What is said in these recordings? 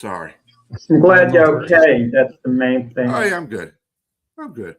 Sorry. I'm glad you're okay. That's the main thing. Oh, yeah, I'm good. I'm good.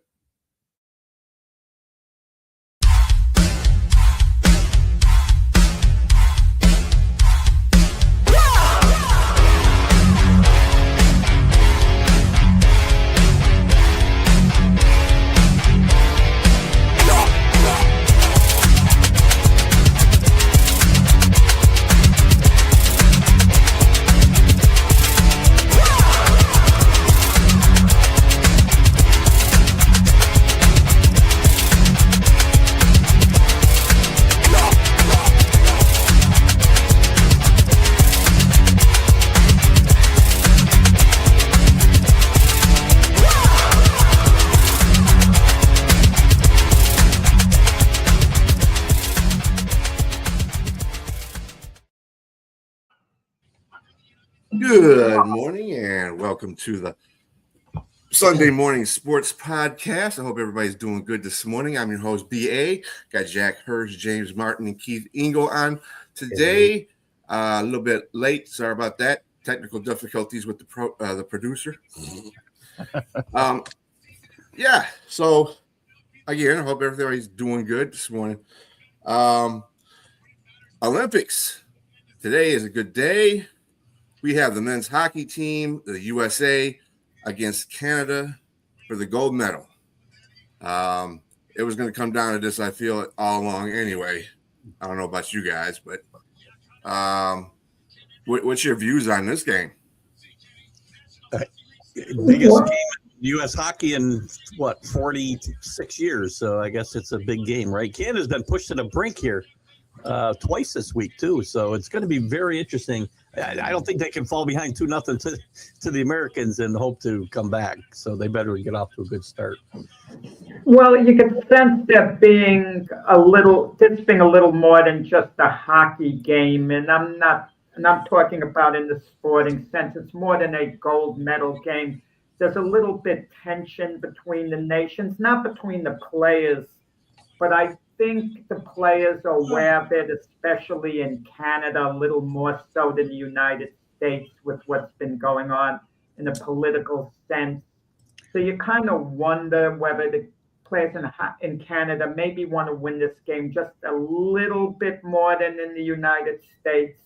Good morning and welcome to the Sunday Morning Sports Podcast. I hope everybody's doing good this morning. I'm your host, B.A. Got Jack Hurst, James Martin, and Keith Engel on today. A little bit late. Sorry about that. Technical difficulties with the producer. Yeah, so again, I hope everybody's doing good this morning. Olympics. Today is a good day. We have the men's hockey team, the USA, against Canada for the gold medal. It was going to come down to this, I feel, all along anyway. I don't know about you guys, but what's your views on this game? Biggest game in U.S. hockey in, 46 years. So I guess it's a big game, right? Canada's been pushed to the brink here twice this week, too. So it's going to be very interesting. I don't think they can fall behind 2-0 to the Americans and hope to come back. So they better get off to a good start. Well, you can sense that being a little more than just a hockey game, and I'm talking about in the sporting sense. It's more than a gold medal game. There's a little bit tension between the nations, not between the players, but I think the players are aware of it, especially in Canada, a little more so than the United States with what's been going on in a political sense. So you kind of wonder whether the players in Canada maybe want to win this game just a little bit more than in the United States.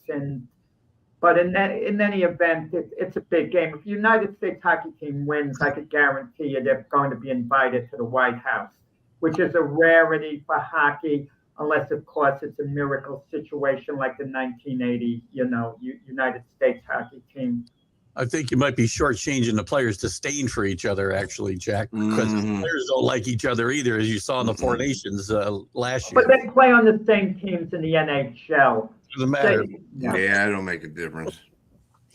But in any event, it's a big game. If the United States hockey team wins, I could guarantee you they're going to be invited to the White House, which is a rarity for hockey, unless, of course, it's a miracle situation like the 1980, United States hockey team. I think you might be shortchanging the players' disdain for each other, actually, Jack, because the players don't like each other either, as you saw in the Four Nations last year. But they play on the same teams in the NHL. Doesn't matter. Yeah, it don't make a difference.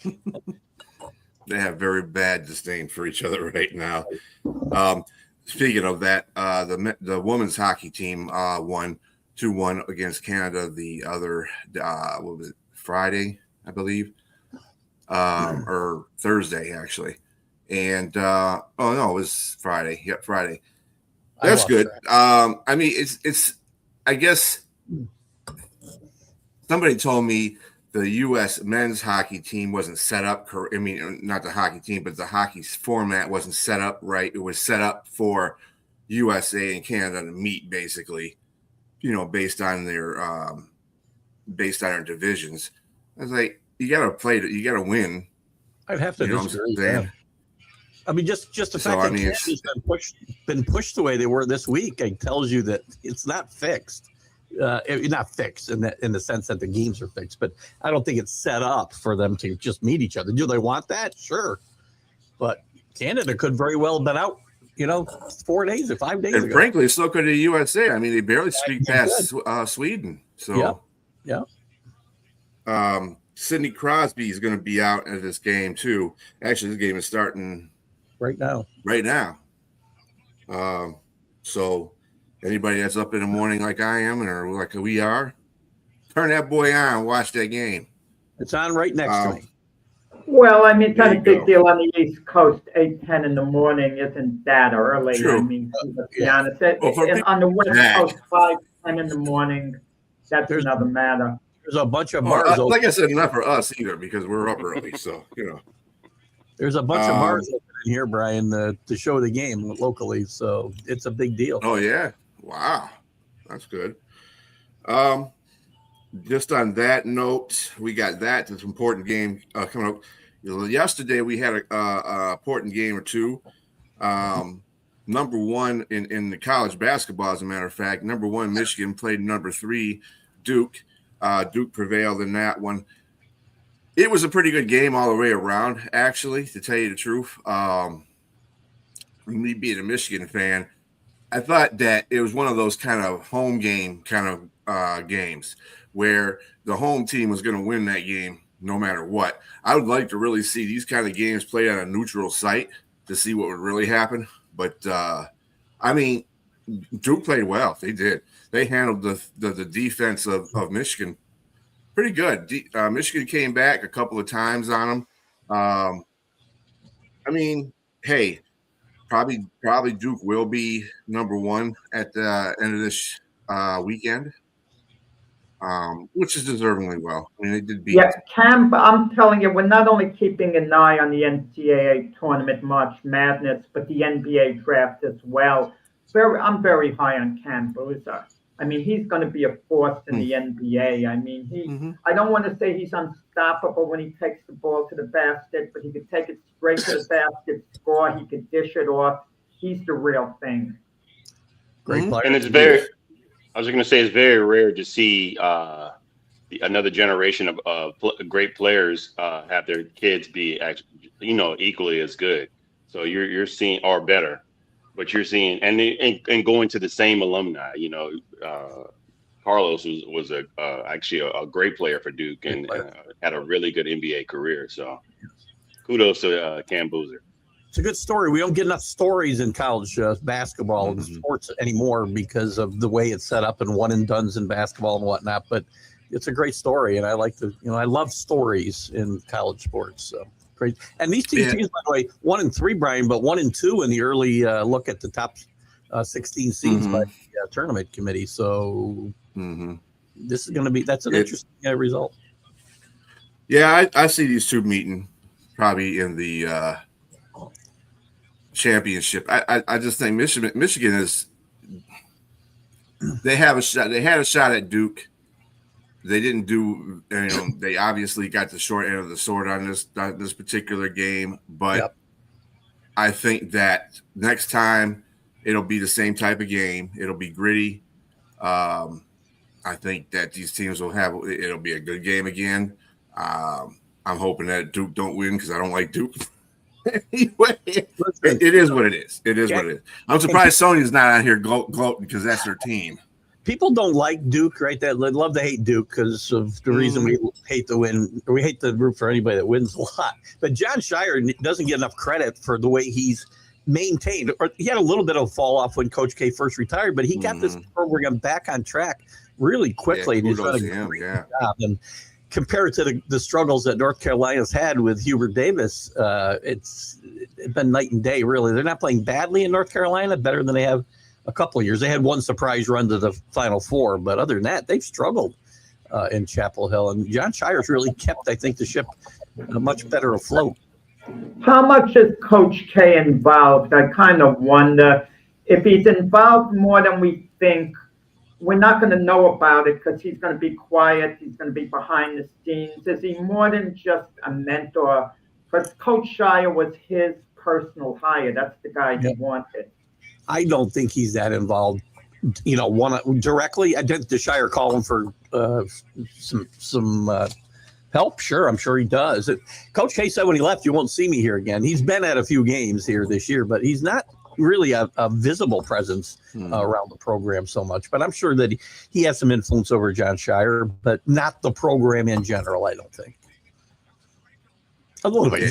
They have very bad disdain for each other right now. Speaking of that, the women's hockey team won 2-1 against Canada the other what was it, Friday, I believe, or Thursday actually, and it was Friday. Yep, Friday. That's good. I mean, it's. I guess somebody told me the U.S. men's hockey team wasn't set up. I mean, not the hockey team, but the hockey format wasn't set up right. It was set up for USA and Canada to meet, basically, based on their divisions. I was like, you got to play. You got to win. I'd have to disagree. I mean, just the fact that Canada's been pushed the way they were this week, it tells you that it's not fixed. Not fixed in the sense that the games are fixed, but I don't think it's set up for them to just meet each other. Do they want that? Sure. But Canada could very well have been out, 4 days or 5 days ago. Frankly, so could the USA. I mean, they barely squeaked past Sweden. So, yeah. Sidney Crosby is going to be out at this game, too. Actually, this game is starting right now. So anybody that's up in the morning like I am or like we are, turn that boy on and watch that game. It's on right next to me. Well, I mean, it's not a big deal on the East Coast. 8:10 in the morning isn't that early. True. I mean, let's be honest. On the West Coast, 5:10 in the morning, that's another matter. There's a bunch of bars. Like I said, not for us either because we're up early. So, There's a bunch of bars open in here, Brian, to show the game locally, so it's a big deal. Oh yeah, wow, that's good. Just on that note, we got that. This important game coming up. Yesterday we had a important game or two. Number one in the college basketball, as a matter of fact, number one Michigan played number 3 Duke. Duke prevailed in that one. It was a pretty good game all the way around, actually, to tell you the truth. Me being a Michigan fan, I thought that it was one of those kind of home game kind of games where the home team was going to win that game no matter what. I would like to really see these kind of games played on a neutral site to see what would really happen. But, I mean, Duke played well. They did. They handled the defense of Michigan pretty good. Michigan came back a couple of times on them. I mean, hey, probably Duke will be number 1 at the end of this weekend, which is deservingly well. I mean, they did beat. Yeah, Cam, I'm telling you, we're not only keeping an eye on the NCAA tournament March Madness, but the NBA draft as well. I'm very high on Cam Boozer. I mean, he's going to be a force in the NBA. I mean, I don't want to say he's unstoppable when he takes the ball to the basket, but he could take it straight to the basket, score. He could dish it off. He's the real thing. Great player. And I was going to say, it's very rare to see another generation of great players have their kids be actually, equally as good. So you're seeing, or better. But you're seeing, and going to the same alumni, Carlos was actually a great player for Duke and had a really good NBA career. So kudos to Cam Boozer. It's a good story. We don't get enough stories in college basketball and sports anymore because of the way it's set up and one and dones in basketball and whatnot. But it's a great story, and I love stories in college sports. So. Great. And these two teams, by the way, 1 and 3, Brian, but 1 and 2 in the early look at the top 16 seeds by the tournament committee. So this is going to that's an interesting result. Yeah, I see these two meeting probably in the championship. I just think Michigan is. They have a shot. They had a shot at Duke. They didn't do, they obviously got the short end of the sword on this particular game, but I think that next time it'll be the same type of game. It'll be gritty. I think that these teams it'll be a good game again. I'm hoping that Duke don't win because I don't like Duke. Anyway, it is what it is. It is what it is. I'm surprised Sony's not out here gloating because that's their team. People don't like Duke, right? They love to hate Duke because of the reason we hate to win, or we hate to root for anybody that wins a lot. But Jon Scheyer doesn't get enough credit for the way he's maintained. Or he had a little bit of a fall off when Coach K first retired, but he got this program back on track really quickly. Yeah, kudos to him, job. And compared to the struggles that North Carolina's had with Hubert Davis, it's been night and day, really. They're not playing badly in North Carolina, better than they have a couple of years. They had one surprise run to the Final Four, but other than that, they've struggled in Chapel Hill. And Jon Scheyer's really kept, I think, the ship much better afloat. How much is Coach K involved? I kind of wonder if he's involved more than we think. We're not going to know about it because he's going to be quiet. He's going to be behind the scenes. Is he more than just a mentor? Because Coach Scheyer was his personal hire. That's the guy he wanted. I don't think he's that involved, directly. I did Scheyer call him for some help. Sure, I'm sure he does. Coach K said when he left, "You won't see me here again." He's been at a few games here this year, but he's not really a visible presence around the program so much. But I'm sure that he has some influence over Jon Scheyer, but not the program in general, I don't think. A little bit.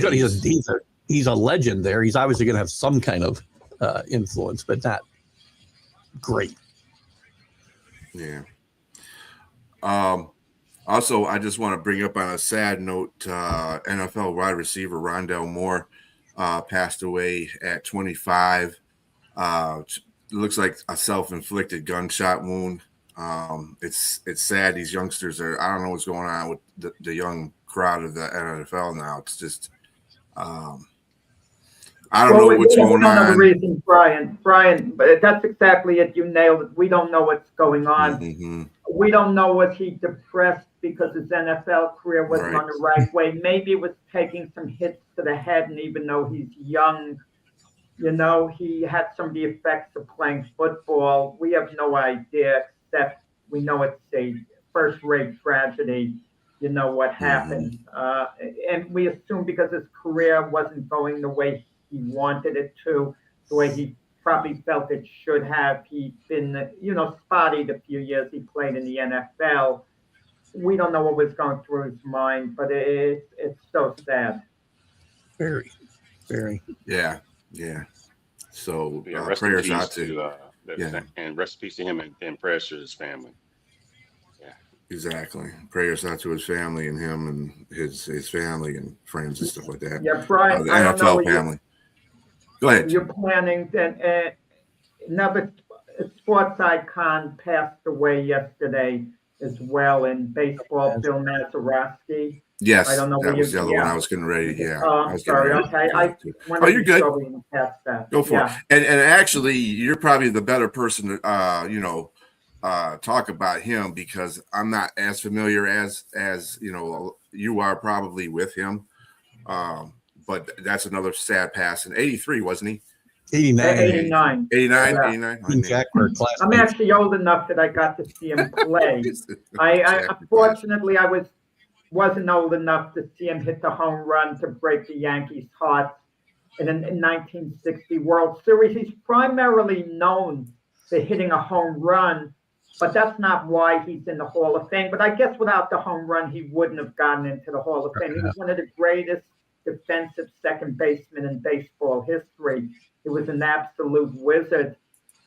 He's a legend there. He's obviously going to have some kind of influence, but not great. Yeah. Also, I just want to bring up on a sad note, NFL wide receiver Rondell Moore passed away at 25. It looks like a self-inflicted gunshot wound. It's sad. These youngsters I don't know what's going on with the young crowd of the NFL now. It's just I don't know what's going We don't know the on. reason, Brian, but that's exactly it. You nailed it. We don't know what's going on. Mm-hmm. We don't know, was he depressed because his NFL career wasn't Right. on the right way? Maybe it was taking some hits to the head, and even though he's young, he had some of the effects of playing football. We have no idea, except we know it's a first-rate tragedy. What happened. And we assume because his career wasn't going the way he wanted it to, the way he probably felt it should have. He'd been, spotted a few years he played in the NFL. We don't know what was going through his mind, but it's so sad. Very, very. Yeah. So rest in prayers peace out to and rest in peace to him and prayers to his family. Exactly. Prayers out to his family and him and his family and friends and stuff like that. Yeah, Brian, The I don't know NFL family. Go ahead. You're planning that another sports icon passed away yesterday as well in baseball, Bill Mazeroski. Yes, I don't know that was the other one I was getting ready. Yeah. Oh, I'm sorry. Okay. You're good. Past that. Go for it. And actually, you're probably the better person to talk about him, because I'm not as familiar as you are probably with him. But that's another sad pass. In 83, wasn't he? 89. 89. Jack were classmates. I'm actually old enough that I got to see him play. Unfortunately, I wasn't old enough to see him hit the home run to break the Yankees' heart in 1960 World Series. He's primarily known for hitting a home run, but that's not why he's in the Hall of Fame. But I guess without the home run, he wouldn't have gotten into the Hall of Fame. He was one of the greatest defensive second basemen in baseball history. He was an absolute wizard.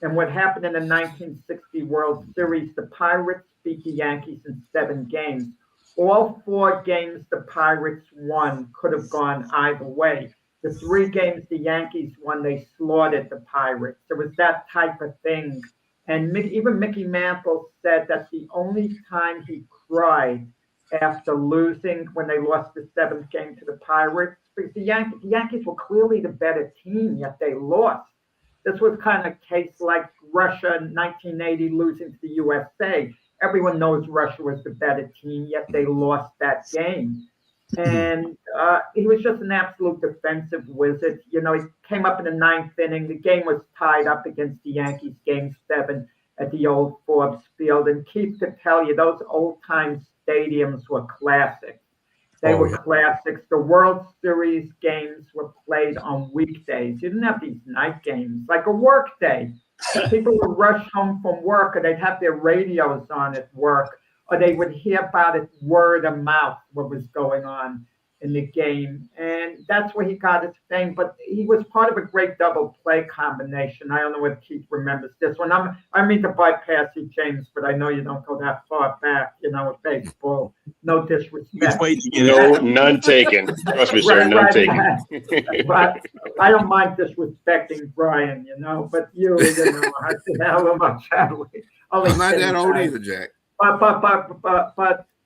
And what happened in the 1960 World Series, the Pirates beat the Yankees in 7 games. All 4 games the Pirates won could have gone either way. The 3 games the Yankees won, they slaughtered the Pirates. It was that type of thing. And even Mickey Mantle said that the only time he cried after losing, when they lost the 7th game to the Pirates, because the Yankees were clearly the better team, yet they lost. This was kind of a case like Russia in 1980 losing to the USA. Everyone knows Russia was the better team, yet they lost that game. And he was just an absolute defensive wizard. He came up in the 9th inning. The game was tied up against the Yankees, Game 7 at the old Forbes Field. And Keith could tell you, those old-time stadiums were classics. They were classics. The World Series games were played on weekdays. You didn't have these night games, like a work day. People would rush home from work, or they'd have their radios on at work, or they would hear about it word of mouth, what was going on in the game. And that's where he got his fame. But he was part of a great double play combination. I don't know if Keith remembers this one. I mean to bypass you, James, but I know you don't go that far back, with baseball. No disrespect. No, none taken. Trust me, sir, none taken. But I don't mind disrespecting Brian, but you know, I said, how much I'm not that old either, Jack. But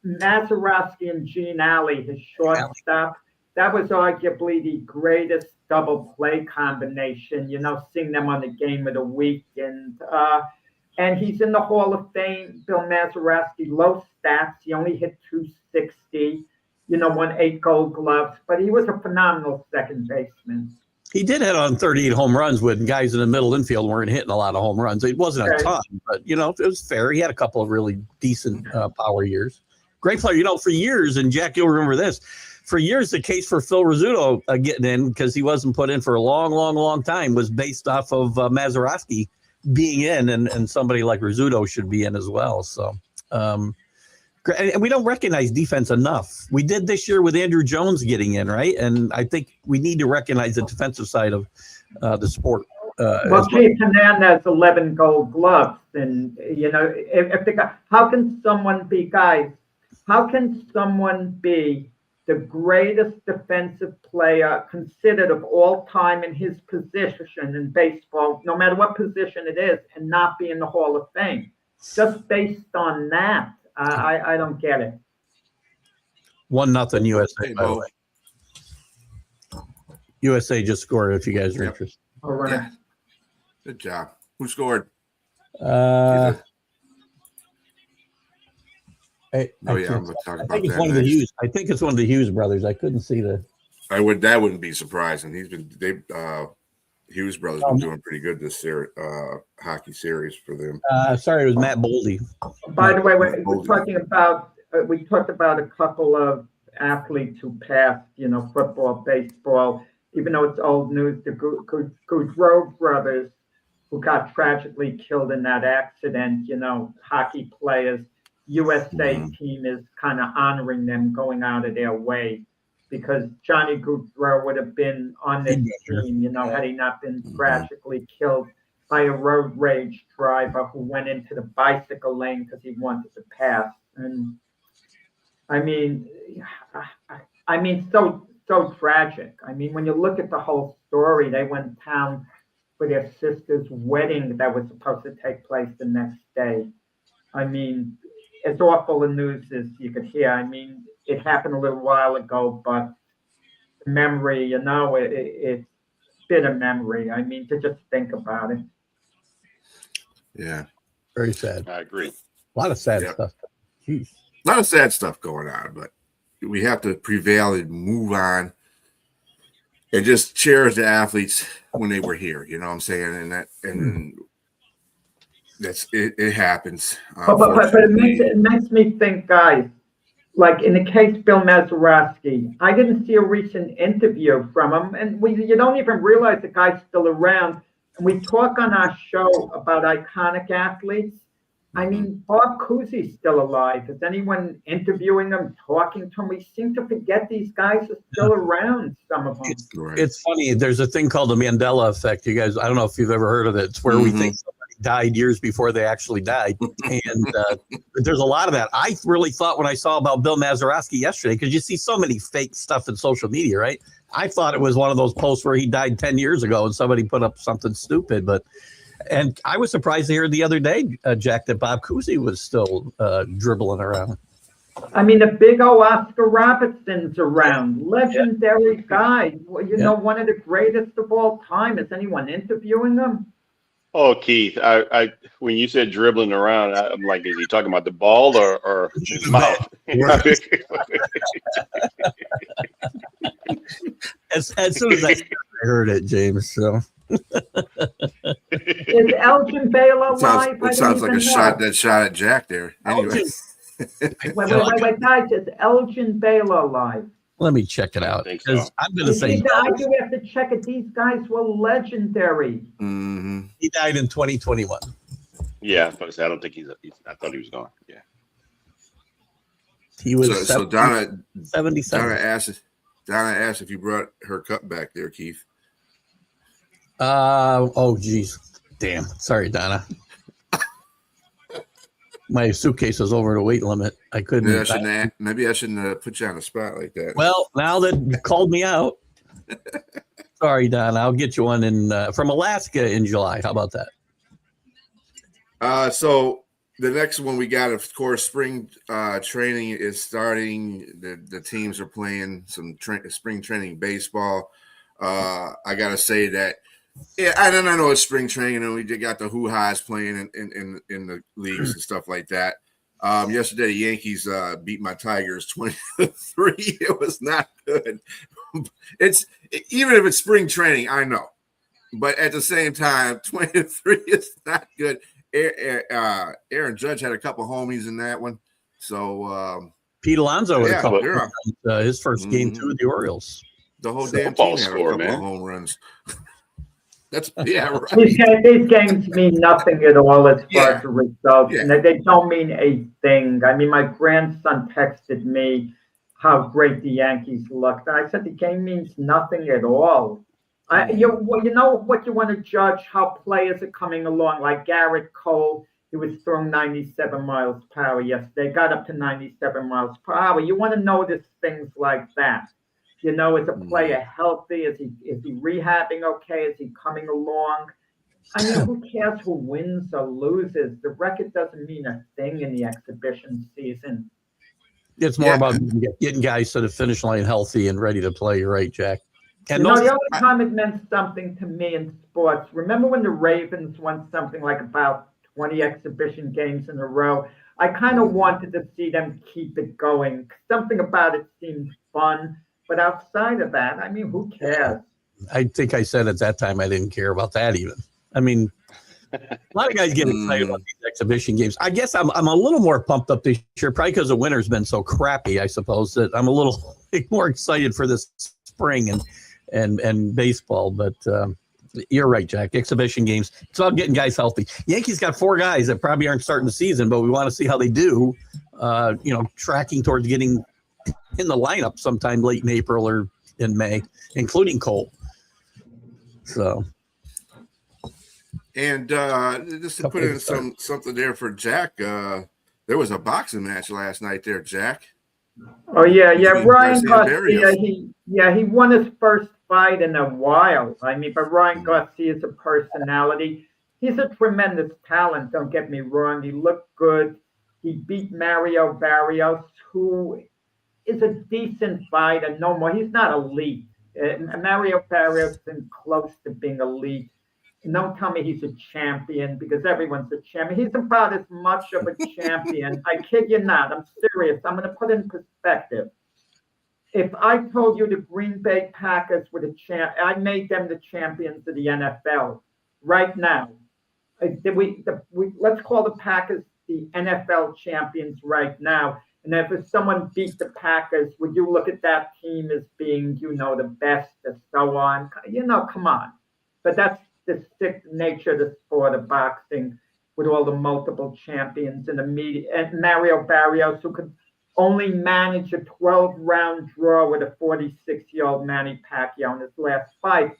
Mazeroski and Gene Alley, his shortstop, that was arguably the greatest double play combination, seeing them on the Game of the Week. And he's in the Hall of Fame, Bill Mazeroski, low stats. He only hit 260, won 8 Gold Gloves, but he was a phenomenal second baseman. He did hit on 38 home runs when guys in the middle infield weren't hitting a lot of home runs. It wasn't a ton, but, it was fair. He had a couple of really decent power years. Great player. For years, and Jack, you'll remember this, for years, the case for Phil Rizzuto getting in, because he wasn't put in for a long, long, long time, was based off of Mazeroski being in, and somebody like Rizzuto should be in as well. So, and we don't recognize defense enough. We did this year with Andrew Jones getting in, right? And I think we need to recognize the defensive side of the sport. Keith Hernandez, 11 Gold Gloves, and if the guy, how can someone be the greatest defensive player considered of all time in his position in baseball, no matter what position it is, and not be in the Hall of Fame? Just based on that, I don't get it. 1-0 USA, by the way. USA just scored. If you guys are Yep. interested. All right. Yeah. Good job. Who scored? I Oh yeah, can't- I'm going to talk I about think it's that one of the next. Hughes. I think it's one of the Hughes brothers. I couldn't see the. That wouldn't be surprising. Hughes brothers been doing pretty good this series, hockey series for them. Sorry, it was Matt Boldy. By the way, we're talking about, we talked about a couple of athletes who passed, football, baseball, even though it's old news, the Goudreau brothers who got tragically killed in that accident, hockey players, USA team is kind of honoring them, going out of their way, because Johnny Goudreau would have been on this team, had he not been tragically killed by a road rage driver who went into the bicycle lane because he wanted to pass. And I mean, so tragic. I mean, when you look at the whole story, they went down for their sister's wedding that was supposed to take place the next day. I mean, as awful a news as you could hear. I mean, it happened a little while ago, but the memory, it's bitter memory. I mean, to just think about it. Yeah. Very sad. I agree. A lot of sad stuff. Jeez. A lot of sad stuff going on, but we have to prevail and move on and just cherish the athletes when they were here. You know what I'm saying? And that's it. It happens. But it makes me think, guys. Like in the case Bill Mazeroski, I didn't see a recent interview from him, and you don't even realize the guy's still around. And we talk on our show about iconic athletes. I mean, Bob Cousy's still alive. Is anyone interviewing him, talking to him? We seem to forget these guys are still around, some of them. It's funny. There's a thing called the Mandela effect. You guys, I don't know if you've ever heard of it. It's where we think somebody died years before they actually died. And there's a lot of that. I really thought when I saw about Bill Mazeroski yesterday, because you see so many fake stuff in social media, right? I thought it was one of those posts where he died 10 years ago and somebody put up something stupid. And I was surprised to hear the other day, Jack, that Bob Cousy was still dribbling around. I mean, the big old Oscar Robertson's around. Legendary guy. Well, one of the greatest of all time. Is anyone interviewing him? Oh, Keith, I when you said dribbling around, I'm like, is he talking about the ball or his mouth? As soon as I heard it, James. So is Elgin Baylor alive? It sounds like a shot at Jack there. Anyway. Wait, guys, is Elgin Baylor alive? Let me check it out. So. I'm going to say I do have to check it. These guys were legendary. Mm-hmm. He died in 2021. Yeah, but I don't think I thought he was gone. Yeah. He was so Donna 77. Donna asked if you brought her cup back there, Keith. Oh geez. Damn. Sorry, Donna. My suitcase is over the weight limit. I couldn't. Maybe I shouldn't put you on the spot like that. Well, now that you called me out. Sorry, Donna. I'll get you one from Alaska in July. How about that? So the next one we got, of course, spring training is starting. The teams are playing some spring training baseball. I gotta say that. Yeah, I know it's spring training, and we got the hoo-ha's playing in the leagues and stuff like that. Yesterday, the Yankees beat my Tigers 20-3. It was not good. Even if it's spring training, I know, but at the same time, 20-3 is not good. Aaron Judge had a couple homies in that one, so Pete Alonso had a couple. His first game too with the Orioles. The whole damn team had a couple of home runs. That's right. These games mean nothing at all as far as the results. Yeah. And they don't mean a thing. I mean, my grandson texted me how great the Yankees looked. And I said the game means nothing at all. You know what you want to judge how players are coming along, like Garrett Cole. He was throwing 97 miles per hour yesterday. Got up to 97 miles per hour. You want to notice things like that. Is a player healthy? Is he rehabbing okay? Is he coming along? I mean, who cares who wins or loses? The record doesn't mean a thing in the exhibition season. It's more about getting guys to the finish line healthy and ready to play. You're right, Jack. And the only time it meant something to me in sports, remember when the Ravens won something like about 20 exhibition games in a row? I kind of wanted to see them keep it going. Something about it seemed fun. But outside of that, I mean, who cares? I think I said at that time I didn't care about that even. I mean, a lot of guys get excited about these exhibition games. I guess I'm a little more pumped up this year, probably because the winter's been so crappy, I suppose, that I'm a little more excited for this spring and baseball. But you're right, Jack. Exhibition games, it's about getting guys healthy. Yankees got 4 guys that probably aren't starting the season, but we want to see how they do, tracking towards getting in the lineup sometime late in April or in May, including Cole. So. And just to put in something there for Jack, there was a boxing match last night there, Jack. Oh yeah. Ryan Garcia, he won his first fight in a while. I mean, but Ryan Garcia is a personality. He's a tremendous talent. Don't get me wrong. He looked good. He beat Mario Barrios, who is a decent fighter. No more. He's not elite. Mario Barrios isn't close to being elite. And don't tell me he's a champion, because everyone's a champion. He's about as much of a champion. I kid you not. I'm serious. I'm going to put it in perspective. If I told you the Green Bay Packers were I made them the champions of the NFL right now. Let's call the Packers the NFL champions right now. And if someone beat the Packers, would you look at that team as being, the best and so on? Come on. But that's the sick nature of the sport of boxing, with all the multiple champions in the media. And Mario Barrios, who could only manage a 12-round draw with a 46-year-old Manny Pacquiao in his last fight.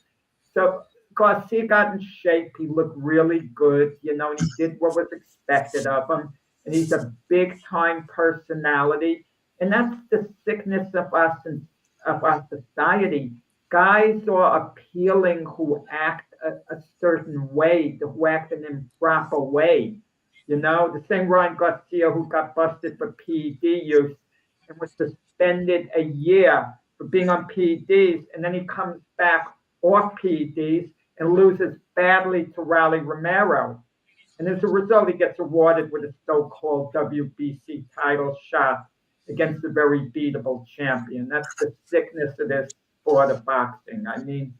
So Garcia got in shape. He looked really good, and he did what was expected of him. And he's a big-time personality. And that's the sickness of us and of our society. Guys are appealing who act a certain way, who act in an improper way. The same Ryan Garcia who got busted for PED use and was suspended a year for being on PEDs, and then he comes back off PEDs and loses badly to Raleigh Romero. And as a result, he gets awarded with a so-called WBC title shot against a very beatable champion. That's the sickness of this sport of boxing. I mean,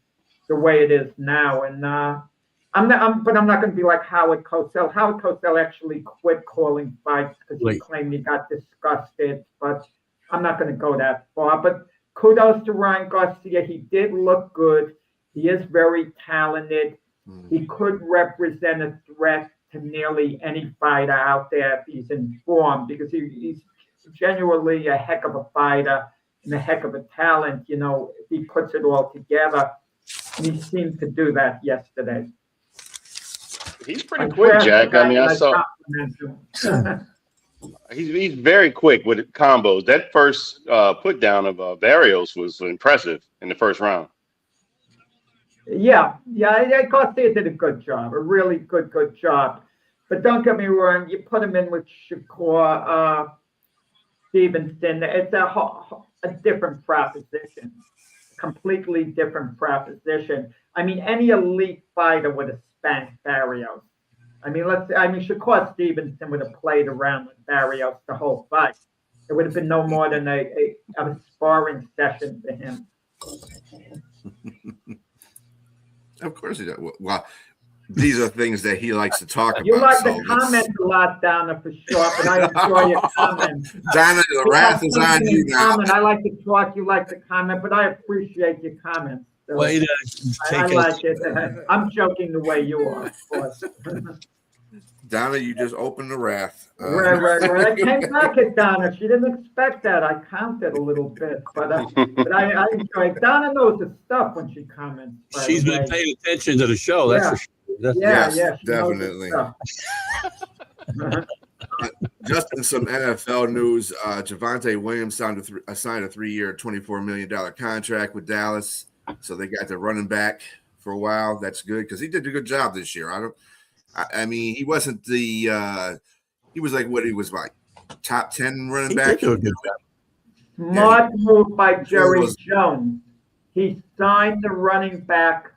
the way it is now. And I'm not going to be like Howard Cosell. Howard Cosell actually quit calling fights because he claimed he got disgusted. But I'm not going to go that far. But kudos to Ryan Garcia. He did look good. He is very talented. He could represent a threat to nearly any fighter out there if he's in form, because he's genuinely a heck of a fighter and a heck of a talent, if he puts it all together. And he seemed to do that yesterday. He's pretty quick, Jack. I mean, I saw he's very quick with combos. That first put down of Barrios was impressive in the first round. Yeah, Garcia did a good job, a really good job. But don't get me wrong, you put him in with Shakur Stevenson, it's a different proposition, completely different proposition. I mean, any elite fighter would have spanked Barrios. Shakur Stevenson would have played around with Barrios the whole fight. It would have been no more than a sparring session for him. Of course he does. Well, these are things that he likes to talk about. You like to comment a lot, Donna, for sure, but I enjoy your comments. Donna, the wrath is on you now. I like to talk, you like to comment, but I appreciate your comments. So I like it. I'm joking the way you are, of course. Donna, you just opened the wrath. Right. I came back at Donna. She didn't expect that. I counted a little bit, but I enjoy it. Donna knows the stuff when she comments. She's been paying attention to the show. That's for sure. Yes, definitely. Just in some NFL news, Javonte Williams signed a 3-year, $24 million contract with Dallas. So they got the running back for a while. That's good because he did a good job this year. I mean, he wasn't the he was like top 10 running back. He did do a good job. Smart move by Jerry Jones. he signed the running back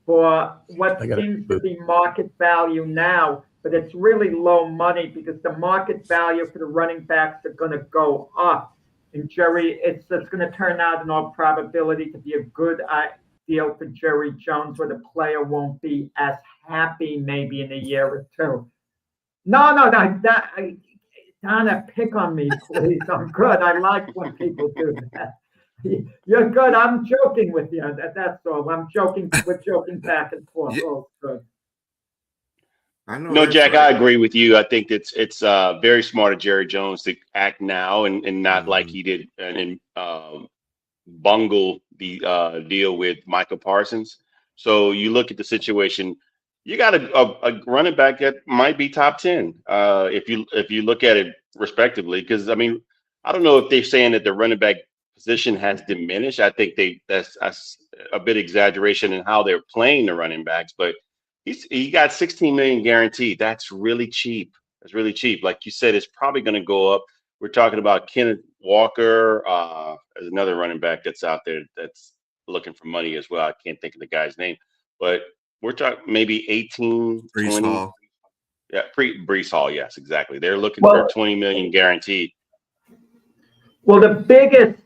for what seems to be market value now, but it's really low money because the market value for the running backs are going to go up. And Jerry, it's going to turn out in all probability to be a good deal for Jerry Jones, where the player won't be as happy maybe in a year or two. No, Donna, pick on me, please. I'm good. I like when people do that. You're good. I'm joking with you. That's all. I'm joking. We're joking back and forth. Yeah. Oh, good. No, Jack, right. I agree with you. I think it's very smart of Jerry Jones to act now and not like he did and bungle the deal with Michael Parsons. So you look at the situation, you got a running back that might be top 10 if you look at it respectively. Because I mean, I don't know if they're saying that the running back position has diminished. I think that's a bit exaggeration in how they're playing the running backs, but he got 16 million guaranteed. That's really cheap. That's really cheap. Like you said, it's probably going to go up. We're talking about Kenneth Walker. There's another running back that's out there that's looking for money as well. I can't think of the guy's name, but we're talking maybe 18, Breece 20. Hall. Yeah, Breece Hall. Yes, exactly. They're looking for 20 million guaranteed. Well, the biggest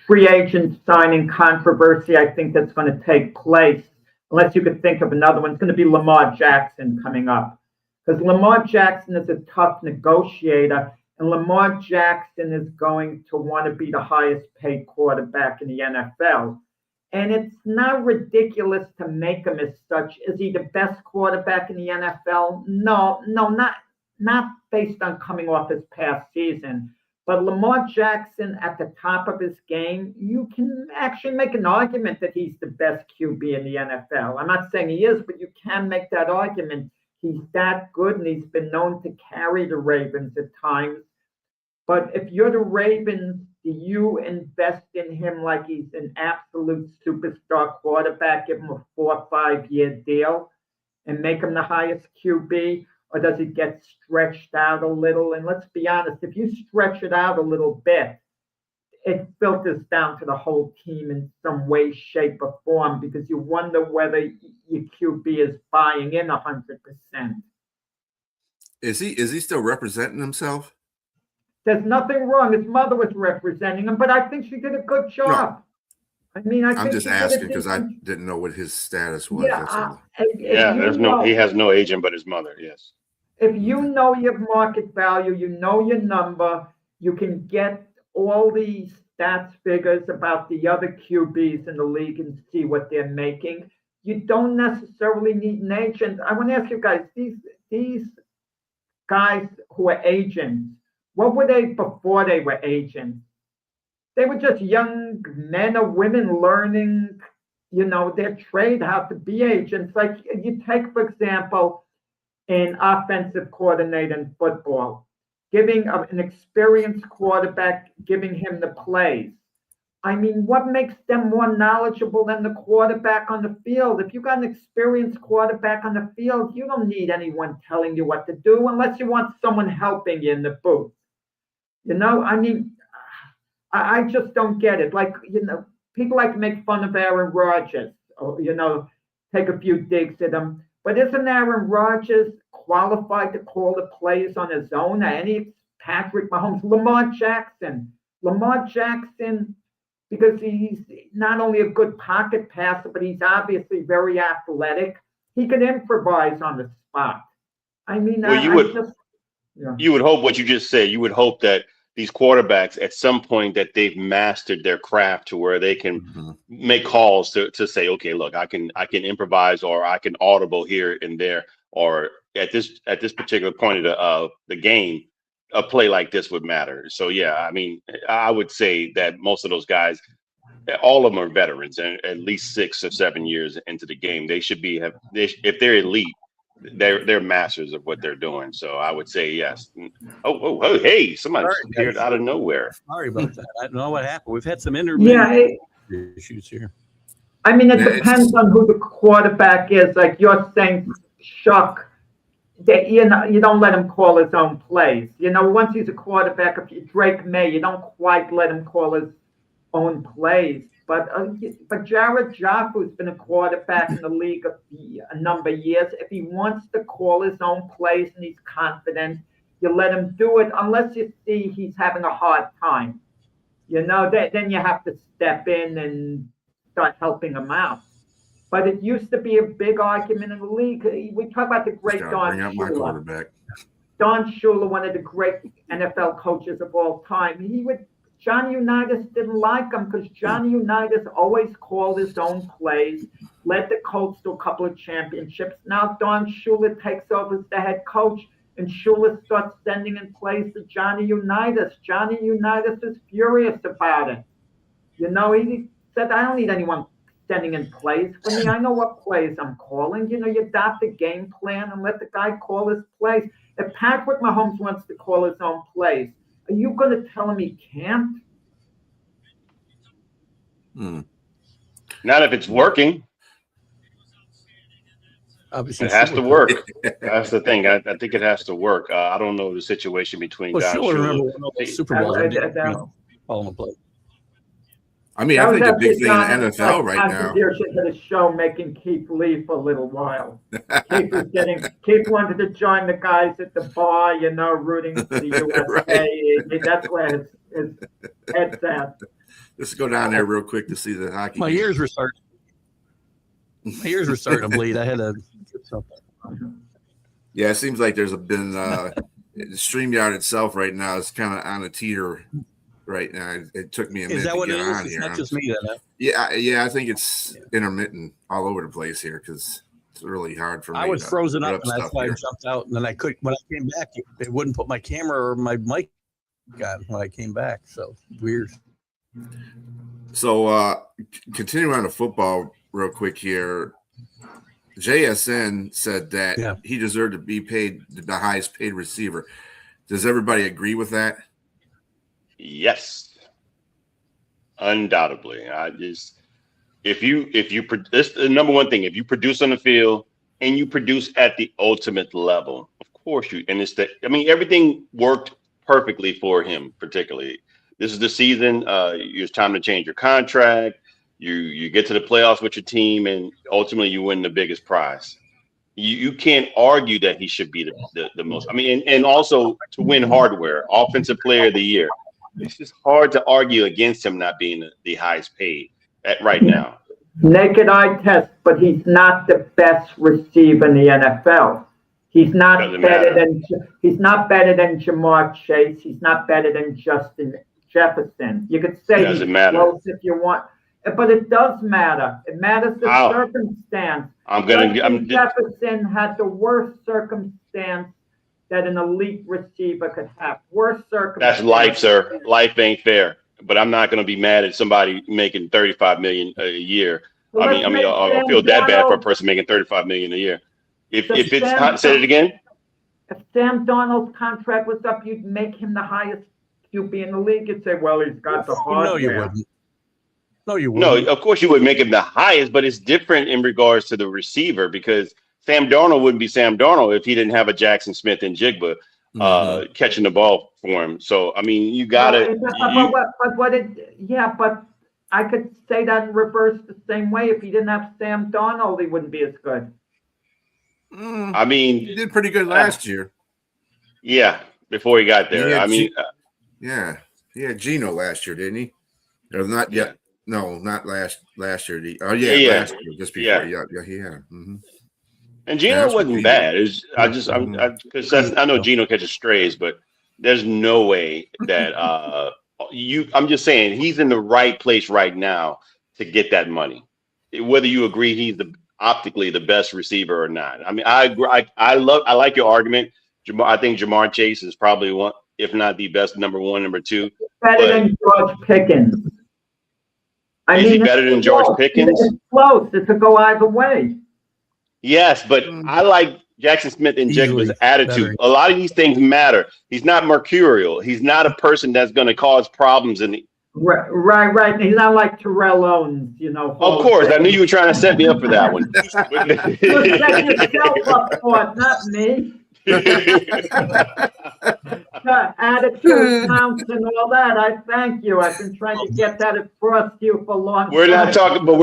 free agent signing controversy I think that's going to take place, unless you could think of another one, it's going to be Lamar Jackson coming up. Because Lamar Jackson is a tough negotiator, and Lamar Jackson is going to want to be the highest paid quarterback in the NFL. And it's not ridiculous to make him as such. Is he the best quarterback in the NFL? No, not based on coming off his past season. But Lamar Jackson at the top of his game, you can actually make an argument that he's the best QB in the NFL. I'm not saying he is, but you can make that argument. He's that good, and he's been known to carry the Ravens at times. But if you're the Ravens, do you invest in him like he's an absolute superstar quarterback, give him a 4 or 5 year deal and make him the highest QB? Or does it get stretched out a little? And let's be honest, if you stretch it out a little bit, it filters down to the whole team in some way, shape, or form, because you wonder whether your QB is buying in 100%. Is he still representing himself? There's nothing wrong. His mother was representing him, but I think she did a good job. No. I mean, I'm just asking because I didn't know what his status was. Yeah, he has no agent but his mother. Yes. If you know your market value, you know your number, you can get all these stats figures about the other QBs in the league and see what they're making. You don't necessarily need an agent. I want to ask you guys, these guys who are agents, what were they before they were agents? They were just young men or women learning, their trade, how to be agents. Like you take, for example, an offensive coordinator in football, giving an experienced quarterback, giving him the plays. I mean, what makes them more knowledgeable than the quarterback on the field? If you got an experienced quarterback on the field, you don't need anyone telling you what to do unless you want someone helping you in the booth. I mean, I just don't get it. Like, people like to make fun of Aaron Rodgers, or, take a few digs at him. But isn't Aaron Rodgers qualified to call the plays on his own? Any Patrick Mahomes, Lamar Jackson, because he's not only a good pocket passer, but he's obviously very athletic. He can improvise on the spot. I mean, you would hope what you just said. You would hope that these quarterbacks at some point that they've mastered their craft to where they can make calls to say, okay, look, I can improvise, or I can audible here and there, or at this particular point of the game, a play like this would matter. So yeah, I mean, I would say that most of those guys, all of them are veterans, and at least 6 or 7 years into the game, they should be if they're elite, they're masters of what they're doing. So I would say yes. Oh, hey, somebody appeared out of nowhere. Sorry about that. I don't know what happened. We've had some intermittent issues here. I mean, it depends on who the quarterback is. Like you're saying, Chuck, that you don't let him call his own plays. Once he's a quarterback, if you Drake May, you don't quite let him call his own plays. But Jared Goff, who's been a quarterback in the league a number of years, if he wants to call his own plays and he's confident, you let him do it unless you see he's having a hard time. Then you have to step in and start helping him out. But it used to be a big argument in the league. We talk about the great Don Bring up my Shula. quarterback. Don Shula, one of the great NFL coaches of all time. Johnny Unitas didn't like him because Johnny Unitas always called his own plays, led the Colts to a couple of championships. Now Don Shula takes over as the head coach, and Shula starts sending in plays to Johnny Unitas. Johnny Unitas is furious about it. He said, I don't need anyone sending in plays for me. I know what plays I'm calling. You adopt a game plan and let the guy call his plays. If Patrick Mahomes wants to call his own plays, are you going to tell him he can't? Not if it's working. Obviously, it has to work. That's the thing. I think it has to work. I don't know the situation between Don Shula. Remember Shula. one of those Super Bowls? Call him a play. I mean, I think the big thing in the NFL right now. Contribution to the show, making Keith leave for a little while. Keith wanted to join the guys at the bar, rooting for the USA. Right. That's where his head's at. Let's go down there real quick to see the hockey. My ears were starting to bleed. I had to get something. Yeah, it seems like there's been the StreamYard itself right now is kind of on a teeter right now. It took me a minute to get on here. It's not just me then, huh? Yeah, I think it's intermittent all over the place here because it's really hard for me. I was frozen up, and that's why I here. jumped out. And then I couldn't. When I came back, it wouldn't put my camera or my mic on when I came back. So weird. So continuing on the football real quick here. JSN said that he deserved to be paid the highest paid receiver. Does everybody agree with that? Yes, undoubtedly. This is the number one thing. If you produce on the field and you produce at the ultimate level, of course you. And everything worked perfectly for him. Particularly, this is the season. It's time to change your contract. You get to the playoffs with your team, and ultimately you win the biggest prize. You can't argue that he should be the most. And also to win hardware, offensive player of the year. It's just hard to argue against him not being the highest paid right now. Naked eye test, but he's not the best receiver in the NFL. He's not better than Jamar Chase. He's not better than Justin Jefferson. You could say he's close if you want. But it does matter. It matters the circumstance. Jefferson had the worst circumstance that an elite receiver could have. Worst circumstance. That's life, sir. Life ain't fair. But I'm not going to be mad at somebody making $35 million a year. I'll feel that bad for a person making $35 million a year. Say it again. If Sam Darnold's contract was up, you'd make him the highest QB in the league. You'd say, well, he's got the hardware. No, you wouldn't. No, you wouldn't. No, of course you would make him the highest, but it's different in regards to the receiver because Sam Darnold wouldn't be Sam Darnold if he didn't have a Jackson Smith and Jigba catching the ball for him. So, you got to. But I could say that in reverse the same way. If he didn't have Sam Darnold, he wouldn't be as good. He did pretty good last year. Yeah, before he got there. He had Geno last year, didn't he? Or not yet. No, not last year. Last year, just before. Yeah. Mm-hmm. And Geno wasn't bad. I know Geno catches strays, but there's no way that I'm just saying he's in the right place right now to get that money. Whether you agree he's optically the best receiver or not. I agree. I like your argument. I think Jamar Chase is probably one, if not the best, number one, number two. Better than George Pickens. Is he better than George Pickens? It's close. It could go either way. Yes, but I like Jackson Smith and Jigba's attitude. Better. A lot of these things matter. He's not mercurial. He's not a person that's going to cause problems in the. Right. He's not like Terrell Owens, Of course, I knew you were trying to set me up for that one. You set yourself up for it, not me. attitude counts and all that. I thank you. I've been trying to get that across to you for a long time. We're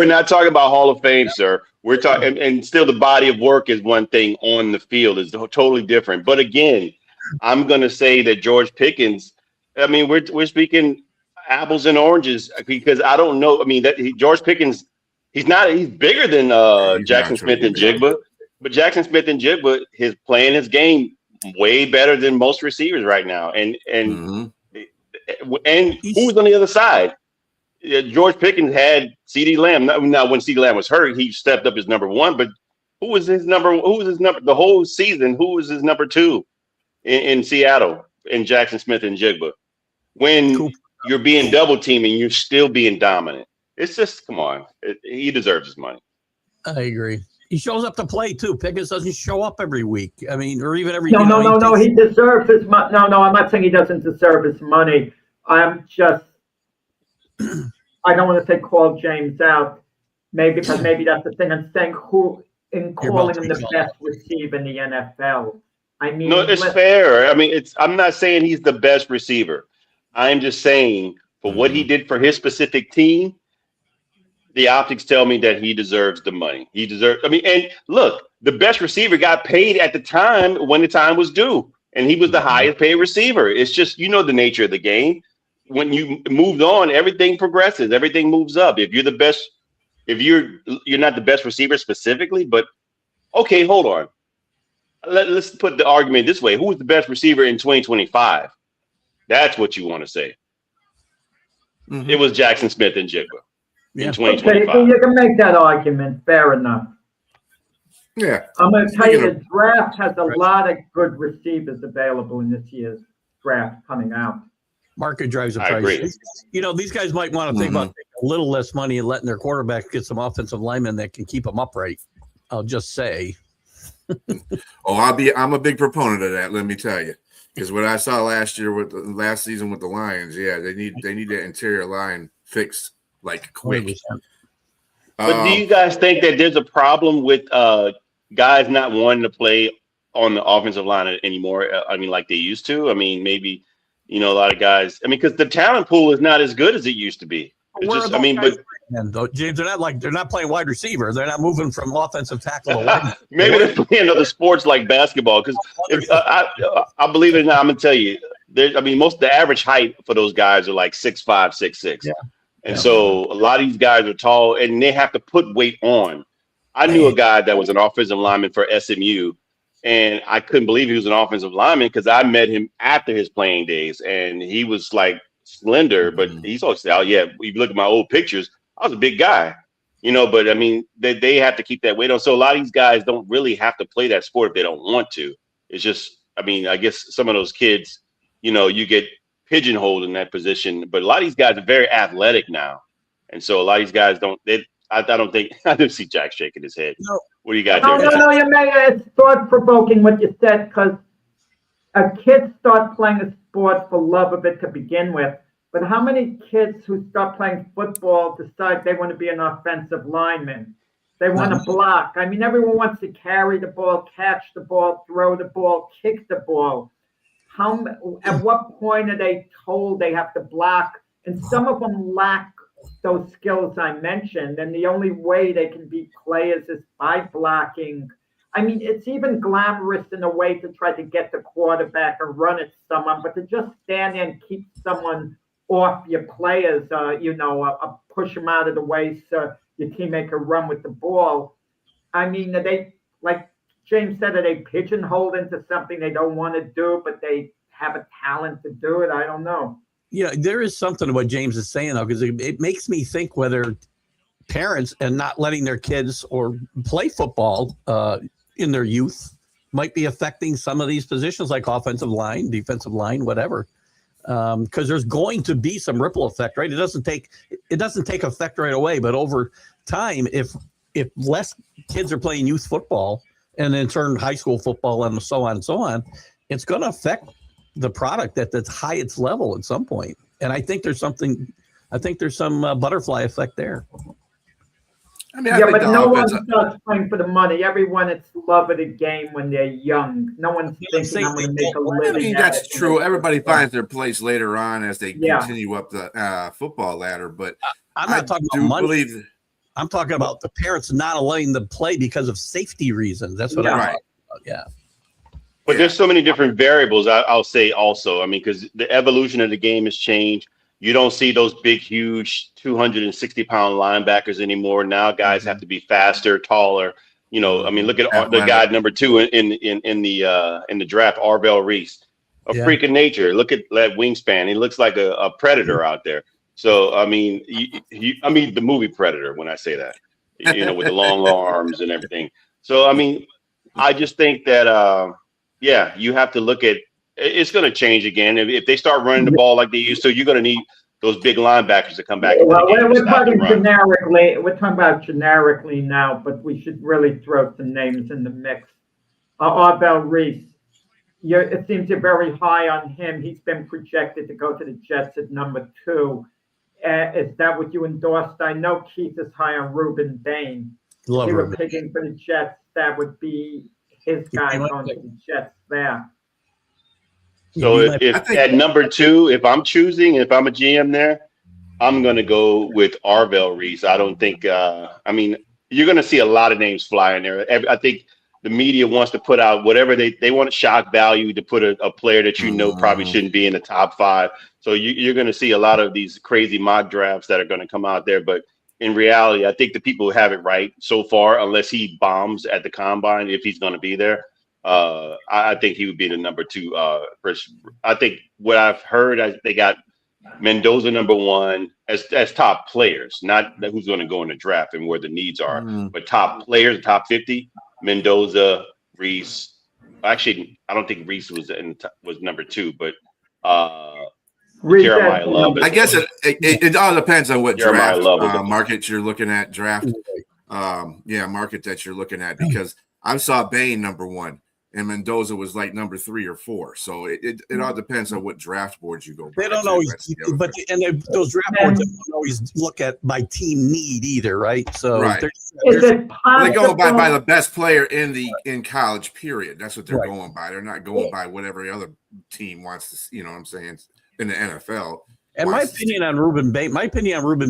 not talking about Hall of Fame, sir. We're talking, and still the body of work is one thing, on the field is totally different. But again, I'm going to say that George Pickens, I mean, we're speaking apples and oranges, because I don't know. I mean, George Pickens, he's bigger than Jackson Smith and Jigba, but Jackson Smith and Jigba is playing his game way better than most receivers right now. And who's on the other side? George Pickens had CeeDee Lamb. Now, when CeeDee Lamb was hurt, he stepped up as number one. But who was his number the whole season? Who was his number two in Seattle? In Jackson Smith and Jigba, when you're being double teamed and you're still being dominant, it's just, come on. He deserves his money. I agree. He shows up to play too. Pickens doesn't show up every week. I mean, or even every. No. He deserves his money. No. I'm not saying he doesn't deserve his money. I'm just. I don't want to say call James out, maybe that's the thing. I'm saying calling him the best receiver in the NFL. I mean, no, it's fair. I mean, I'm not saying he's the best receiver. I'm just saying for what he did for his specific team, the optics tell me that he deserves the money. And look, the best receiver got paid at the time when the time was due, and he was the highest paid receiver. It's just, the nature of the game. When you moved on, everything progresses, everything moves up. If you're the best, if you're not the best receiver specifically, but okay, hold on. Let's put the argument this way. Who is the best receiver in 2025? That's what you want to say. Mm-hmm. It was Jackson Smith and Jigba in 2025. Okay, you can make that argument. Fair enough. Yeah. I'm going to tell you, the draft has a lot of good receivers available in this year's draft coming out. Market drives the price. I agree. These guys might want to think about taking a little less money and letting their quarterback get some offensive linemen that can keep them upright. I'll just say. I'm a big proponent of that. Let me tell you, because what I saw last season with the Lions, they need that interior line fixed like quick. 100%. But do you guys think that there's a problem with guys not wanting to play on the offensive line anymore? I mean, like they used to. I mean, maybe a lot of guys. I mean, because the talent pool is not as good as it used to be. James, they're not playing wide receiver. They're not moving from offensive tackle to wide. Maybe they're playing other sports like basketball. Because I believe it or not, I'm gonna tell you. The average height for those guys are like 6'5", 6'6". Yeah. And so a lot of these guys are tall, and they have to put weight on. I knew a guy that was an offensive lineman for SMU, and I couldn't believe he was an offensive lineman because I met him after his playing days, and he was like slender, but he's always said, "Oh yeah." If you look at my old pictures, I was a big guy, But I mean, they have to keep that weight on. So a lot of these guys don't really have to play that sport if they don't want to. It's just, I guess some of those kids, you get pigeonholed in that position. But a lot of these guys are very athletic now, and so a lot of these guys don't. I don't think I didn't see Jack shaking his head. No. What do you got there? No, you may. It's thought-provoking what you said, because a kid start playing a sport for love of it to begin with. But how many kids who start playing football decide they want to be an offensive lineman? They want to block. I mean, everyone wants to carry the ball, catch the ball, throw the ball, kick the ball. At what point are they told they have to block? And some of them lack those skills I mentioned, and the only way they can be players is by blocking. I mean, it's even glamorous in a way to try to get the quarterback or run at someone, but to just stand there and keep someone off your players, push them out of the way so your teammate can run with the ball. I mean, are they, like James said, are they pigeonholed into something they don't want to do, but they have a talent to do it? I don't know. There is something to what James is saying, though, because it makes me think whether parents and not letting their kids or play football in their youth might be affecting some of these positions like offensive line, defensive line, whatever. Because there's going to be some ripple effect, right? It doesn't take effect right away, but over time, if less kids are playing youth football and in turn high school football and so on, it's going to affect the product at the highest level at some point. And I think there's some butterfly effect there. I mean, I Yeah, think but the no offense. one starts playing for the money. Everyone, it's love of the game when they're young. No one's thinking I'm going to make a I living. mean, at that's it. true. Everybody finds their place later on as they Yeah. continue up the football ladder. But I'm not talking do about money. believe. I'm talking about the parents not allowing them to play because of safety reasons. That's what I'm Right. talking about. Yeah. But there's so many different variables. I'll say also. I mean, because the evolution of the game has changed. You don't see those big, huge 260-pound linebackers anymore. Now guys have to be faster, taller. You know, I mean, look at the guy number 2 in the draft, Arvell Reese, a freak of nature. Look at that wingspan. He looks like a predator out there. So I mean, I mean the movie Predator when I say that, you know, with the long arms and everything. So I mean, I just think that yeah, you have to look at. It's going to change again. If they start running the ball like they used to, you're going to need those big linebackers to come back. Well, we're talking generically. We're talking about generically now, but we should really throw some names in the mix. Arvell Reese. It seems you're very high on him. He's been projected to go to the Jets at number 2. Is that what you endorsed? I know Keith is high on Ruben Bain. If you were picking for the Jets, that would be his guy going to the Jets there. So if at number 2, if I'm choosing, if I'm a GM there, I'm going to go with Arvell Reese. I don't think, I mean, you're going to see a lot of names fly in there. I think the media wants to put out whatever they want shock value to put a player that you know probably shouldn't be in the top 5. So you're going to see a lot of these crazy mock drafts that are going to come out there. But in reality, I think the people have it right so far, unless he bombs at the combine, if he's going to be there. I think he would be the number 2 person. I think what I've heard, they got Mendoza number 1 as top players, not who's going to go in the draft and where the needs are, but top players, top 50. Mendoza, Reese. Actually, I don't think Reese was number 2, but Jeremiah Love. I guess it all depends on what draft market you're looking at. Draft, market that you're looking at, because I saw Bain number 1. And Mendoza was like number 3 or 4. So it all depends on what draft boards you go by. They don't always, but those draft boards don't always look at by team need either, right? So they're going by the best player in college, period. That's what they're going by. They're not going by whatever other team wants to, you know what I'm saying, in the NFL. And my opinion on Ruben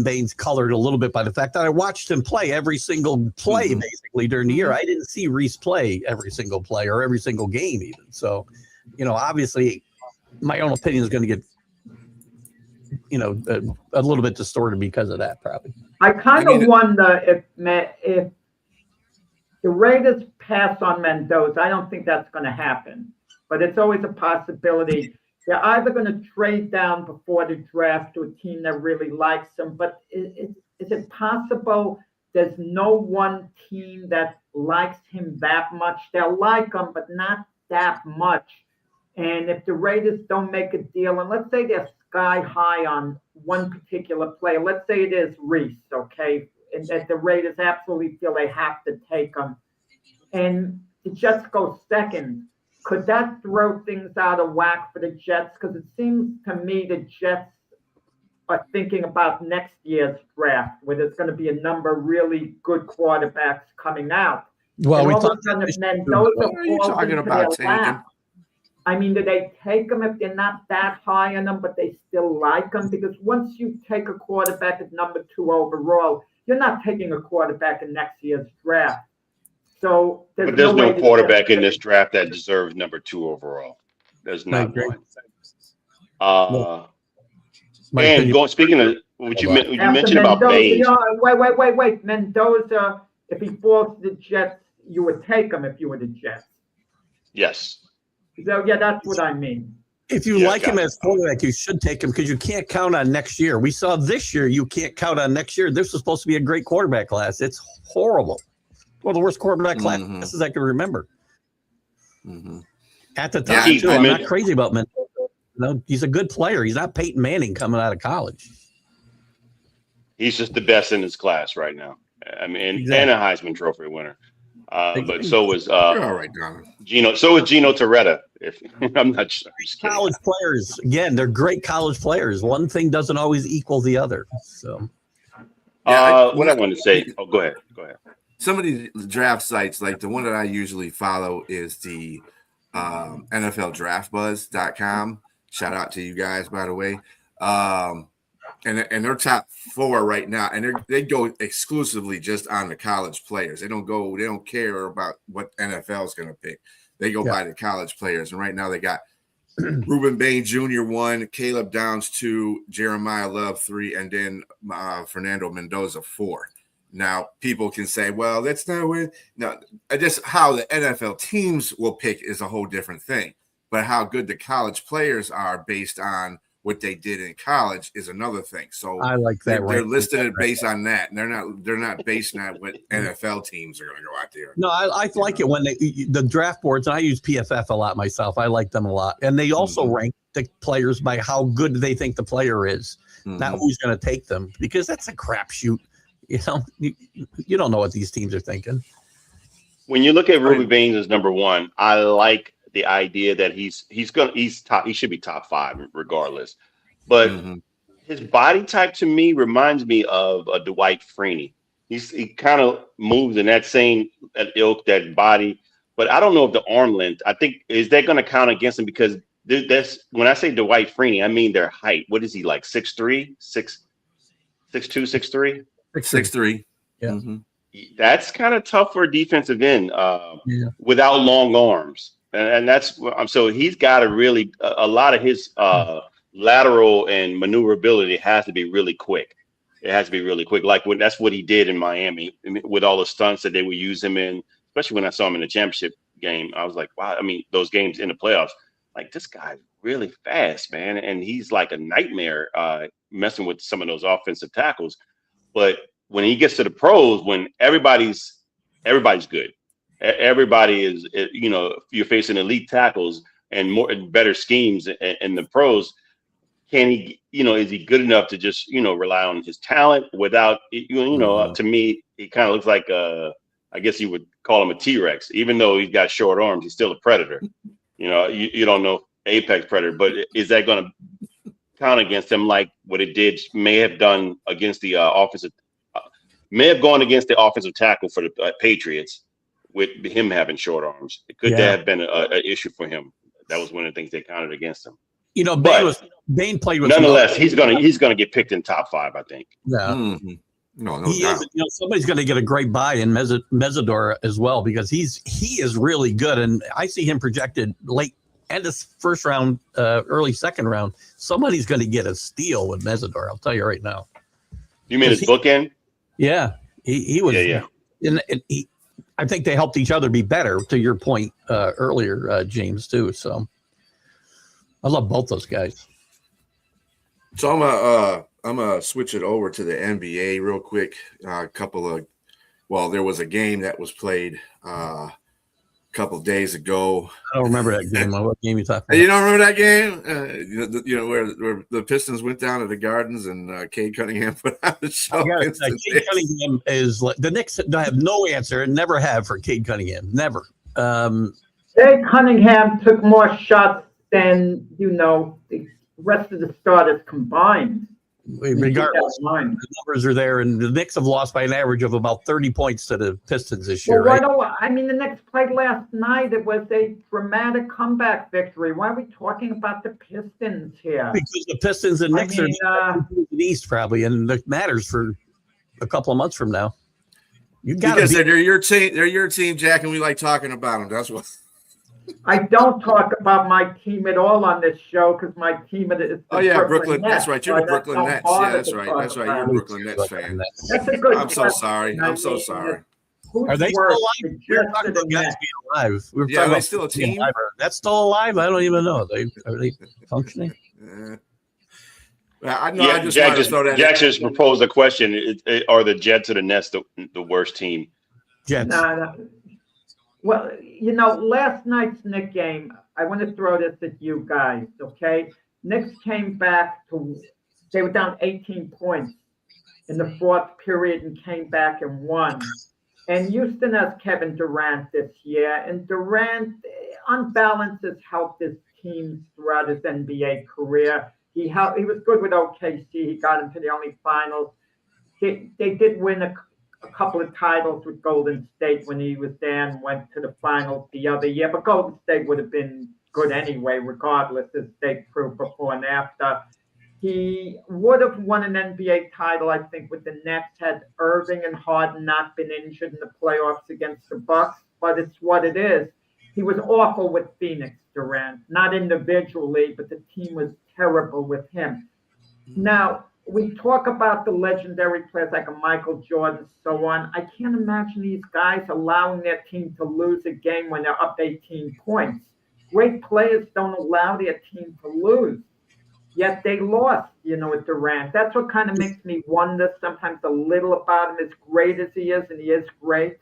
Bain's colored a little bit by the fact that I watched him play every single play basically during the year. I didn't see Reese play every single play or every single game even. So, you know, obviously my own opinion is going to get, you know, a little bit distorted because of that probably. I kind of wonder if the Raiders pass on Mendoza. I don't think that's going to happen, but it's always a possibility. They're either going to trade down before the draft to a team that really likes them, but is it possible there's no one team that likes him that much? They'll like him, but not that much. And if the Raiders don't make a deal, and let's say they're sky high on one particular player, let's say it is Reese, okay, and that the Raiders absolutely feel they have to take him, and the Jets go second, could that throw things out of whack for the Jets? Because it seems to me the Jets are thinking about next year's draft, where there's going to be a number of really good quarterbacks coming out. Well, and all of a sudden, if Mendoza falls into their lap, I mean, do they take them if they're not that high on them, but they still like them? Because once you take a quarterback at number 2 overall, you're not taking a quarterback in next year's draft. So there's no quarterback in this draft that deserves number 2 overall. There's not one. And speaking of what you mentioned about Bain. Wait. Mendoza, if he falls to the Jets, you would take him if you were the Jets. Yes. So yeah, that's what I mean. If you like him as quarterback, you should take him because you can't count on next year. We saw this year you can't count on next year. This was supposed to be a great quarterback class. It's horrible. One of the worst quarterback classes I can remember. At the time, I'm not crazy about Mendoza. No, he's a good player. He's not Peyton Manning coming out of college. He's just the best in his class right now. I mean, and a Heisman Trophy winner. But so was all right, Gino. So was Gino Torretta. If I'm not sure. College players, again, they're great college players. One thing doesn't always equal the other. So, What I wanted to say. Oh, go ahead. Some of these draft sites, like the one that I usually follow, is the NFLDraftBuzz.com. Shout out to you guys, by the way. And they're top 4 right now, and they go exclusively just on the college players. They don't care about what NFL is going to pick. They go by the college players, and right now they got Ruben Bain Jr. 1, Caleb Downs 2, Jeremiah Love 3, and then Fernando Mendoza 4. Now people can say, well, that's not where. No, just how the NFL teams will pick is a whole different thing. But how good the college players are based on what they did in college is another thing. So I like that. They're listed based on that, and they're not based on what NFL teams are going to go out there. No, I like it when the draft boards, and I use PFF a lot myself. I like them a lot, and they also rank the players by how good they think the player is, not who's going to take them, because that's a crapshoot. You know, you don't know what these teams are thinking. When you look at Ruben Baines as number 1, I like the idea that he's top. He should be top 5 regardless. But his body type to me reminds me of a Dwight Freeney. He kind of moves in that same ilk, that body. But I don't know if the arm length. I think is that going to count against him, because that's when I say Dwight Freeney, I mean their height. What is he, like 6'3", 6'2", 6'3"? 6'3". Yeah. That's kind of tough for a defensive end without long arms. And that's so he's got to really a lot of his lateral and maneuverability has to be really quick. It has to be really quick. Like that's what he did in Miami with all the stunts that they would use him in, especially when I saw him in the championship game. I was like, wow. I mean, those games in the playoffs, like this guy's really fast, man. And he's like a nightmare messing with some of those offensive tackles. But when he gets to the pros, when everybody's good, everybody is, you know, you're facing elite tackles and more and better schemes in the pros. Can he, you know, is he good enough to just, you know, rely on his talent without, you know, to me, he kind of looks like I guess you would call him a T-Rex. Even though he's got short arms, he's still a predator. You know, you don't know apex predator, but is that going to count against him like what it may have gone against the offensive tackle for the Patriots with him having short arms? It could have been an issue for him. That was one of the things they counted against him. You know, Bain played with. Nonetheless, he's gonna get picked in top 5, I think. Yeah. No he doubt. is, you know, somebody's going to get a great buy in Mesidor as well, because he is really good, and I see him projected late end of first round, early second round. Somebody's going to get a steal with Mesidor. I'll tell you right now. You mean his bookend? Yeah, he was. Yeah. And I think they helped each other be better. To your point earlier, James, too. So I love both those guys. So I'm gonna switch it over to the NBA real quick. There was a game that was played a couple days ago. I don't remember that game. What game you talking about? You don't remember that game? You know where the Pistons went down to the Gardens and Cade Cunningham put on the show. Cade Cunningham is like the Knicks. I have no answer and never have for Cade Cunningham. Never. Cade Cunningham took more shots than, you know, the rest of the starters combined. Regardless, the numbers are there, and the Knicks have lost by an average of about 30 points to the Pistons this year. Well, the Knicks played last night. It was a dramatic comeback victory. Why are we talking about the Pistons here? Because the Pistons and Knicks are in the East probably, and it matters for a couple of months from now. Because they're your team. They're your team, Jack, and we like talking about them. That's what. I don't talk about my team at all on this show because my team is Brooklyn. Nets. That's right. You're the Brooklyn Nets. Yeah, that's right. That's right. You're a Brooklyn Nets fan. That's a good I'm so sorry. I'm so sorry. Are they still alive? We were talking about guys being alive. Are they still a team? That's still alive? I don't even know. Are they functioning? I know. I just Jack just proposed a question. Are the Jets or the Nets the worst team? Jets. No. Well, you know, last night's Knicks game, I want to throw this at you guys, okay? Knicks came back they were down 18 points in the fourth period and came back and won. And Houston has Kevin Durant this year, and Durant, on balance, has helped his team throughout his NBA career. He was good with OKC. He got into the only finals. they did win a couple of titles with Golden State when he was there and went to the finals the other year. But Golden State would have been good anyway, regardless, as they proved before and after. He would have won an NBA title, I think, with the Nets had Irving and Harden not been injured in the playoffs against the Bucks. But it's what it is. He was awful with Phoenix, Durant, not individually, but the team was terrible with him. Now, we talk about the legendary players like a Michael Jordan, so on. I can't imagine these guys allowing their team to lose a game when they're up 18 points. Great players don't allow their team to lose. Yet they lost, with Durant. That's what kind of makes me wonder sometimes a little about him, as great as he is, and he is great.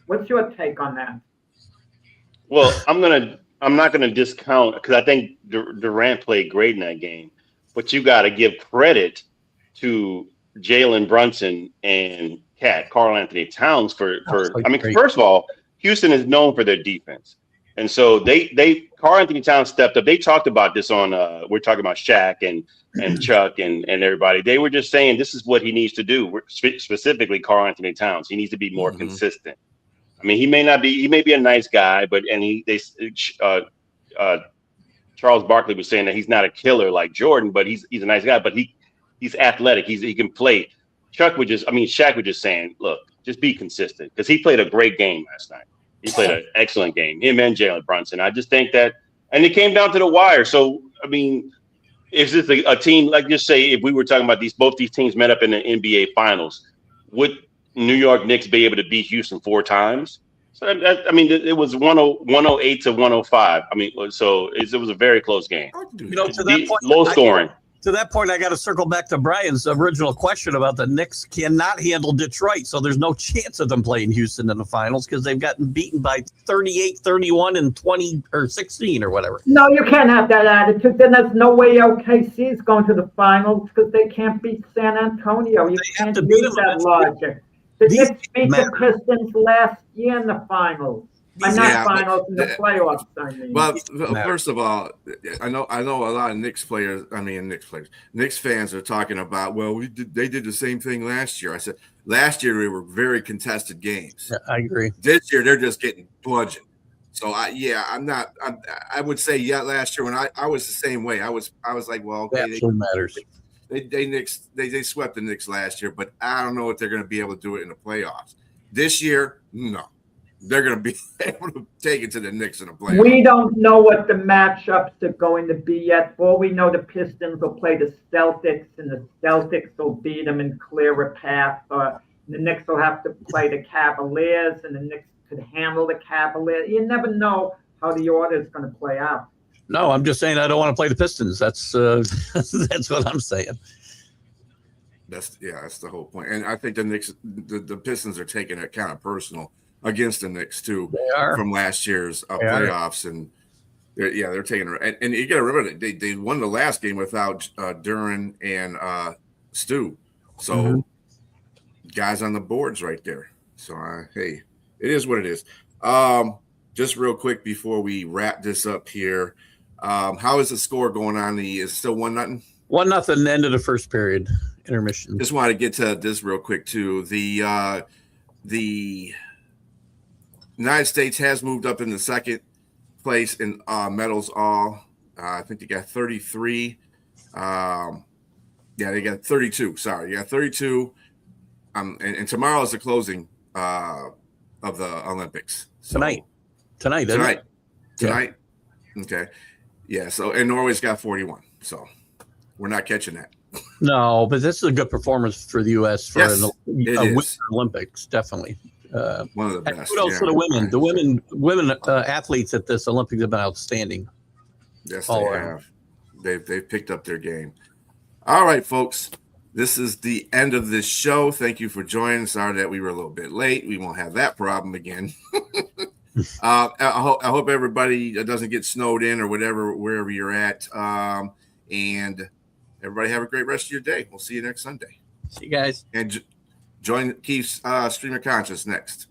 What's your take on that? Well, I'm not gonna discount, because I think Durant played great in that game, but you got to give credit to Jalen Brunson and Karl Anthony Towns for. I mean, first of all, Houston is known for their defense. And so Karl Anthony Towns stepped up. They talked about this on, we're talking about Shaq and Chuck and everybody. They were just saying this is what he needs to do. Specifically, Karl Anthony Towns. He needs to be more consistent. I mean, he may be a nice guy, but Charles Barkley was saying that he's not a killer like Jordan, but he's a nice guy. But he's athletic. He can play. Shaq was just saying, look, just be consistent, because he played a great game last night. He played an excellent game. Him and Jalen Brunson. I just think that, and it came down to the wire. So, I mean, if this a team, like, just say if we were talking about both these teams met up in the NBA Finals, would New York Knicks be able to beat Houston 4 times? So, it was 108 to 105. I mean, so it was a very close game. To that point, low scoring. To that point, I got to circle back to Brian's original question about the Knicks cannot handle Detroit. So there's no chance of them playing Houston in the finals because they've gotten beaten by 38, 31, and 20 or 16 or whatever. No, you can't have that attitude. Then there's no way OKC is going to the finals because they can't beat San Antonio. You can't use that logic. The Knicks beat the Pistons last year in the finals. In the playoffs, I mean. Well, first of all, I know a lot of Knicks fans are talking about, well, they did the same thing last year. I said last year they were very contested games. Yeah, I agree. This year they're just getting bludgeoned. So I would say last year when I was the same way. I was like, well, okay, that actually matters. They swept the Knicks last year, but I don't know if they're going to be able to do it in the playoffs. This year, no. They're going to be able to take it to the Knicks in the playoffs. We don't know what the matchups are going to be yet. For all we know, the Pistons will play the Celtics, and the Celtics will beat them and clear a path. The Knicks will have to play the Cavaliers, and the Knicks could handle the Cavaliers. You never know how the order is going to play out. No, I'm just saying I don't want to play the Pistons. That's that's what I'm saying. That's the whole point. And I think the Knicks, the Pistons are taking it kind of personal against the Knicks too. They are. From last year's playoffs, and they're taking it. And you got to remember that they won the last game without Duren and Stu. So guys on the boards right there. So hey, it is what it is. Just real quick before we wrap this up here, how is the score going on? Is it still 1-0? 1-0, end of the first period, intermission. Just want to get to this real quick too. The United States has moved up in the second place in medals all. I think they got 33. They got 32. Sorry, 32. And tomorrow is the closing of the Olympics. So, Tonight. Yeah. Okay. Yeah. So, and Norway's got 41. So we're not catching that. No, but this is a good performance for the U.S. for a Winter Olympics, definitely. One of the best. Kudos to the women. The women athletes at this Olympics have been outstanding. Yes, they have. They've picked up their game. All right, folks. This is the end of this show. Thank you for joining. Sorry that we were a little bit late. We won't have that problem again. I hope everybody doesn't get snowed in or whatever, wherever you're at. And everybody have a great rest of your day. We'll see you next Sunday. See you guys. And join Keith's Stream of Conscious next.